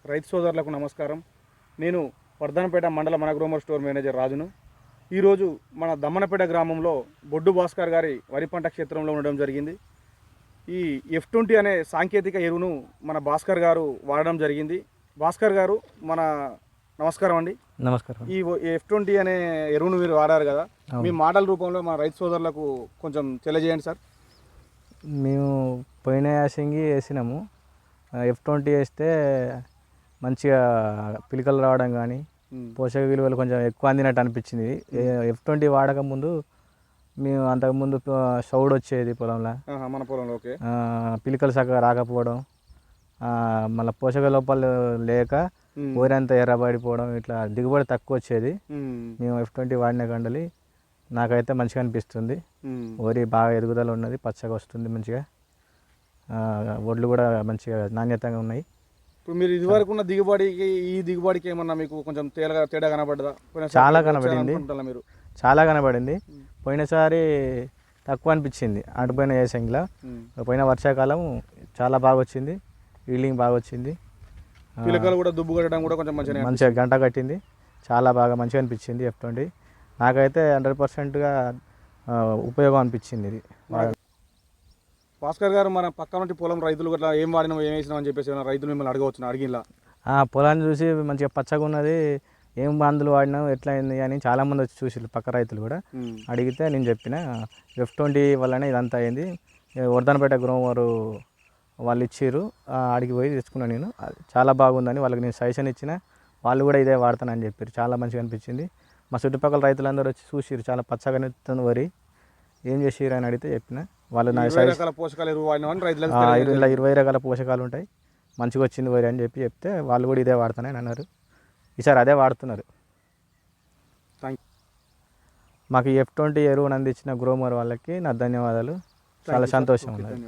రైతు సోదరులకు నమస్కారం. నేను వర్ధనపేట మండల మనగ్రోమర్ స్టోర్ మేనేజర్ రాజును. ఈరోజు మన దమ్మనపేట గ్రామంలో బొడ్డు భాస్కర్ గారి వరి పంట క్షేత్రంలో ఉండడం జరిగింది. ఈ F20 అనే సాంకేతిక ఎరువును మన భాస్కర్ గారు వాడడం జరిగింది. భాస్కర్ గారు మన నమస్కారం అండి. నమస్కారం. ఈ F20 అనే ఎరువును మీరు వాడారు కదా, మీ మాటల రూపంలో మన రైతు సోదరులకు కొంచెం తెలియజేయండి సార్. మేము పోయిన యాసంగి వేసినాము. F20 వేస్తే మంచిగా పిలికలు రావడం కానీ పోషక విలువలు కొంచెం ఎక్కువ అందినట్టు అనిపించింది. F20 వాడక ముందు మేము అంతకుముందు సౌడు వచ్చేది పొలంలో, మన పొలంలో పిలికలు చక్కగా రాకపోవడం, మళ్ళీ పోషక లోపాలు లేక ఊరంతా ఎర్రబడిపోవడం, ఇట్లా దిగుబడి తక్కువ వచ్చేది. మేము F20 వాడిన కండలి నాకైతే మంచిగా అనిపిస్తుంది. వరి బాగా ఎదుగుదల ఉన్నది, పచ్చగా వస్తుంది, మంచిగా వడ్లు కూడా మంచిగా నాణ్యతంగా ఉన్నాయి. ఇప్పుడు మీరు ఇదివరకు ఉన్న దిగుబడికి ఈ దిగుబడికి ఏమన్నా మీకు కొంచెం తేడా కనబడ్డదా? చాలా కనబడింది, మీరు చాలా కనబడింది. పోయినసారి తక్కువ అనిపించింది ఆడిపోయిన ఏసంగిలో. పోయిన వర్షాకాలం చాలా బాగా వచ్చింది, ఈల్డింగ్ బాగా వచ్చింది, పిలకలు కూడా దుబ్బు కట్టడం కూడా కొంచెం మంచిగా గంట కట్టింది. చాలా బాగా మంచిగా అనిపించింది F20. నాకైతే 100%గా ఉపయోగం అనిపించింది ఇది. భాస్కర్ గారు, మన పక్క నుండి పొలం రైతులు గట్లా ఏం వాడినాం ఏం వేసినాం అని చెప్పేసి రైతులు మిమ్మల్ని అడిగిలా? పొలాన్ని చూసి మంచిగా పచ్చగా ఉన్నది, ఏం మందులు వాడినావు ఎట్లా అయింది అని చాలామంది వచ్చి చూసి పక్క రైతులు కూడా అడిగితే నేను చెప్పిన F20 వల్లనే ఇదంతా అయింది. వర్ధనపేట గ్రోమరు వాళ్ళు ఇచ్చిర్రు, ఆడికి పోయి తెచ్చుకున్నాను నేను. చాలా బాగుందని వాళ్ళకి నేను సజెషన్ ఇచ్చిన, వాళ్ళు కూడా ఇదే వాడతానని చెప్పారు. చాలా మంచిగా అనిపించింది. మా చుట్టుపక్కల రైతులందరూ వచ్చి చూసిరు, చాలా పచ్చగా నిలుస్తుంది వరి, ఏం చేసిరు అని అడిగితే చెప్పిన. వాళ్ళు నా 20 రకాల పోషకాలు 20 రకాల పోషకాలు ఉంటాయి, మంచిగా వచ్చింది వరి అని చెప్తే వాళ్ళు కూడా ఇదే వాడతానని అన్నారు. ఈసారి అదే వాడుతున్నారు. మాకు F20 ఎరువును అందించిన గ్రోమర్ వాళ్ళకి నా ధన్యవాదాలు. చాలా సంతోషం ఉన్నది.